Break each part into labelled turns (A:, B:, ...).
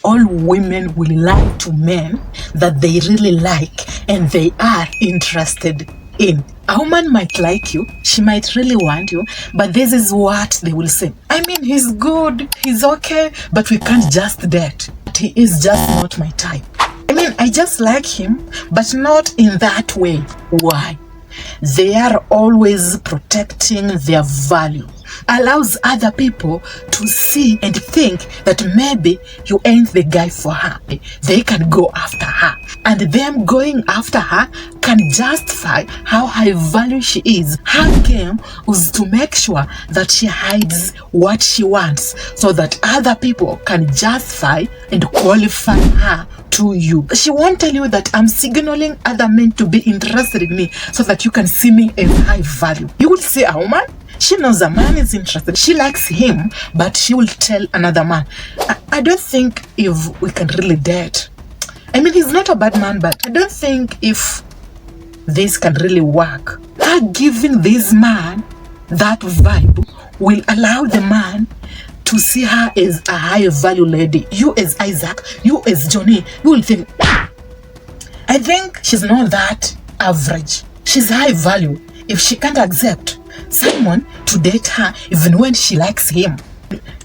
A: All women will lie to men that they really like and they are interested in. A woman might like you, she might really want you, but this is what they will say. I mean, he's good, he's okay, but we can't just date. He is just not my type. I mean, I just like him, but not in that way. Why? They are always protecting their value. Allows other people to see and think that maybe you ain't the guy for her. They can go after her. And them going after her can justify how high value she is. Her game was to make sure that she hides what she wants so that other people can justify and qualify her to you. She won't tell you that I'm signaling other men to be interested in me so that you can see me as high value. You will see a woman, she knows a man is interested, she likes him, but she will tell another man. I don't think if we can really date. I mean, he's not a bad man, but I don't think if this can really work. Her giving this man that vibe will allow the man to see her as a high value lady. You as Isaac, you as Johnny, you will think, I think she's not that average. She's high value. If she can't accept someone to date her even when she likes him,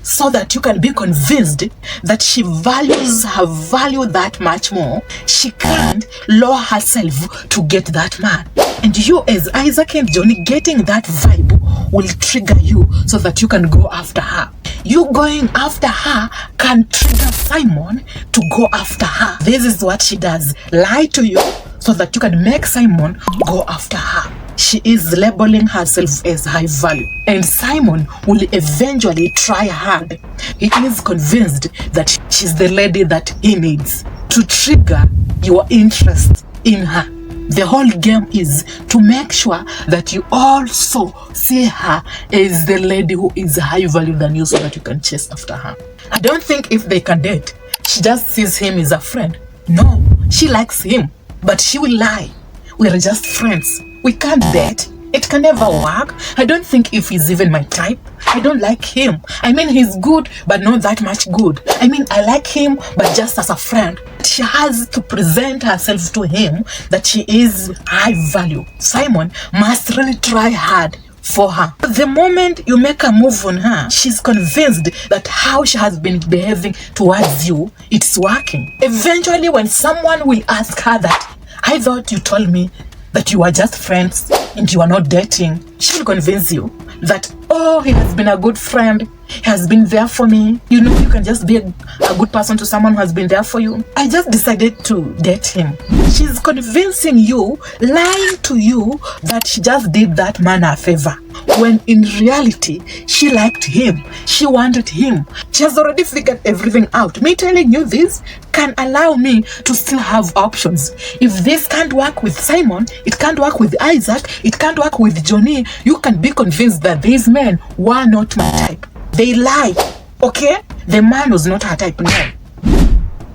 A: so that you can be convinced that she values her value that much more, she can't lower herself to get that man. And you as Isaac and Johnny getting that vibe will trigger you so that you can go after her. You going after her can trigger Simon to go after her. This is what she does. Lie to you so that you can make Simon go after her. She is labeling herself as high value. And Simon will eventually try hard. He is convinced that she's the lady that he needs to trigger your interest in her. The whole game is to make sure that you also see her as the lady who is high value than you so that you can chase after her. I don't think if they can date, she just sees him as a friend. No, she likes him, but she will lie. We're just friends. We can't date. It can never work. I don't think if he's even my type. I don't like him. I mean, he's good, but not that much good. I mean, I like him, but just as a friend. She has to present herself to him that she is high value. Simon must really try hard for her. The moment you make a move on her, she's convinced that how she has been behaving towards you, it's working. Eventually, when someone will ask her that, I thought you told me that you are just friends and you are not dating, she will convince you that, oh, he has been a good friend, he has been there for me. You know, you can just be a good person to someone who has been there for you. I just decided to date him. She's convincing you, lying to you, that she just did that man a favor, when in reality, she liked him, she wanted him. She has already figured everything out. Me telling you this can allow me to still have options. If this can't work with Simon, it can't work with Isaac, it can't work with Johnny, you can be convinced that these men were not my type. They lie, okay? The man was not her type, no.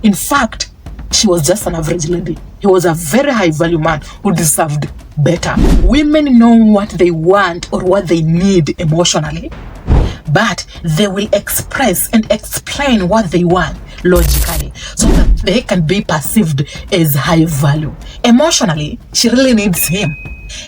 A: In fact, she was just an average lady. He was a very high value man who deserved better. Women know what they want or what they need emotionally, but they will express and explain what they want logically so that they can be perceived as high value. Emotionally, she really needs him.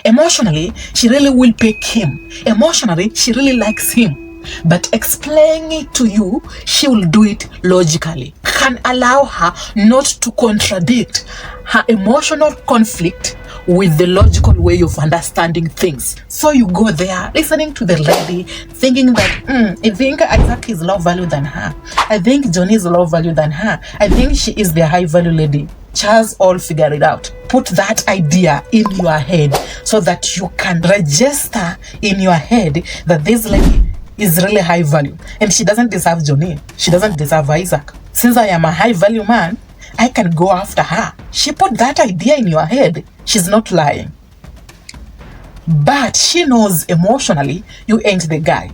A: Emotionally, she really will pick him. Emotionally, she really likes him. But explaining it to you, she will do it logically. Can allow her not to contradict her emotional conflict with the logical way of understanding things. So you go there, listening to the lady, thinking that, I think Isaac is low value than her. I think Johnny is low value than her. I think she is the high value lady. Charles all figure it out. Put that idea in your head so that you can register in your head that this lady is really high value and she doesn't deserve Johnny. She doesn't deserve Isaac. Since I am a high value man, I can go after her. She put that idea in your head. She's not lying. But she knows emotionally you ain't the guy.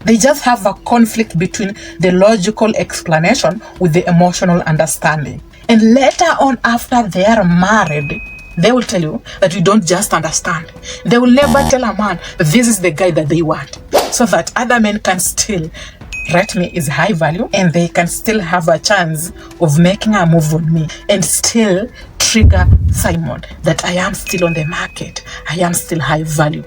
A: They just have a conflict between the logical explanation with the emotional understanding. And later on, after they are married, they will tell you that you don't just understand. They will never tell a man that this is the guy that they want, so that other men can still rate me is high value, and they can still have a chance of making a move on me and still trigger Simon that I am still on the market, I am still high value.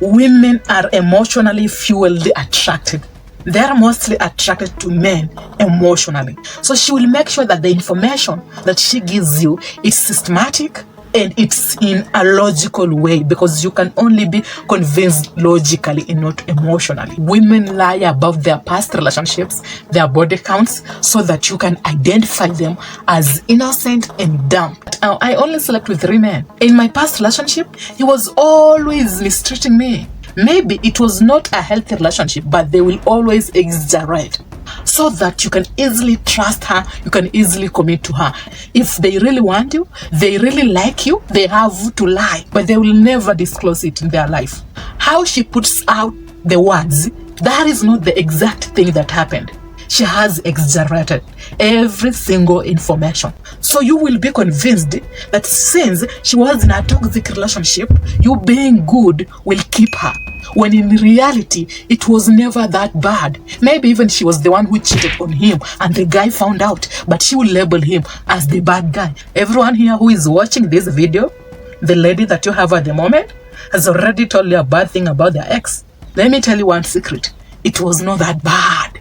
A: Women are emotionally fueled attracted. They are mostly attracted to men emotionally. So she will make sure that the information that she gives you is systematic and it's in a logical way, because you can only be convinced logically and not emotionally. Women lie about their past relationships, their body counts, so that you can identify them as innocent and dumb. I only slept with 3 men. In my past relationship, he was always mistreating me. Maybe it was not a healthy relationship, but they will always exaggerate so that you can easily trust her, you can easily commit to her. If they really want you, they really like you, they have to lie, but they will never disclose it in their life. How she puts out the words, that is not the exact thing that happened. She has exaggerated every single information. So you will be convinced that since she was in a toxic relationship, you being good will keep her. When in reality, it was never that bad. Maybe even she was the one who cheated on him and the guy found out, but she will label him as the bad guy. Everyone here who is watching this video, the lady that you have at the moment, has already told you a bad thing about their ex. Let me tell you one secret. It was not that bad.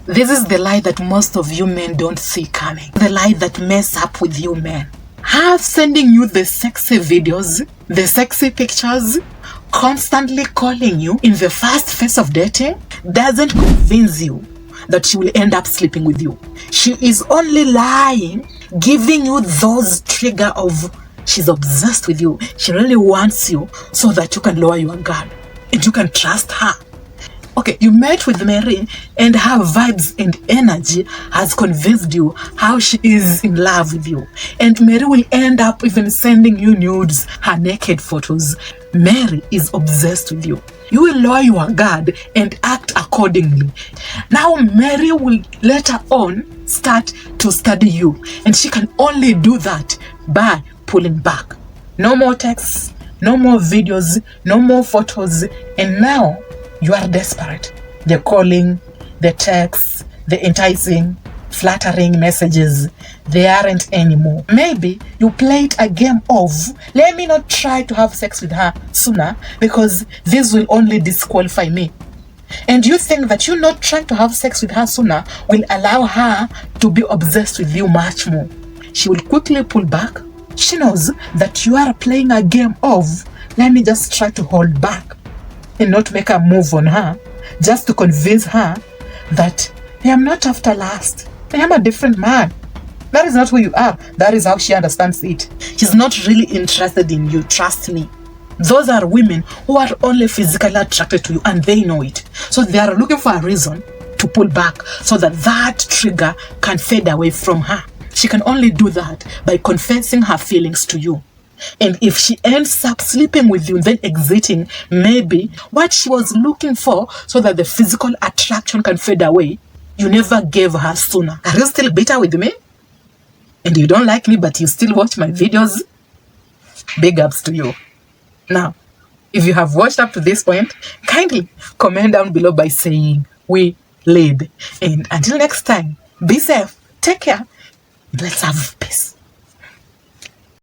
A: This is the lie that most of you men don't see coming. The lie that mess up with you men. Her sending you the sexy videos, the sexy pictures, constantly calling you in the first phase of dating doesn't convince you that she will end up sleeping with you. She is only lying, giving you those trigger of she's obsessed with you. She really wants you so that you can lower your guard and you can trust her. Okay, you met with Mary and her vibes and energy has convinced you how she is in love with you. And Mary will end up even sending you nudes, her naked photos. Mary is obsessed with you. You will lower your guard and act accordingly. Now Mary will later on start to study you, and she can only do that by pulling back. No more texts, no more videos, no more photos, and now you are desperate. The calling, the texts, the enticing, flattering messages, they aren't anymore. Maybe you played a game of, let me not try to have sex with her sooner because this will only disqualify me. And you think that you not trying to have sex with her sooner will allow her to be obsessed with you much more. She will quickly pull back. She knows that you are playing a game of, let me just try to hold back and not make a move on her, just to convince her that I am not after lust. I am a different man. That is not who you are. That is how she understands it. She's not really interested in you, trust me. Those are women who are only physically attracted to you and they know it. So they are looking for a reason to pull back so that that trigger can fade away from her. She can only do that by confessing her feelings to you. And if she ends up sleeping with you and then exiting, maybe what she was looking for so that the physical attraction can fade away, you never gave her sooner. Are you still bitter with me? And you don't like me, but you still watch my videos? Big ups to you. Now, if you have watched up to this point, kindly comment down below by saying, we lead. And until next time, be safe, take care, let's have peace.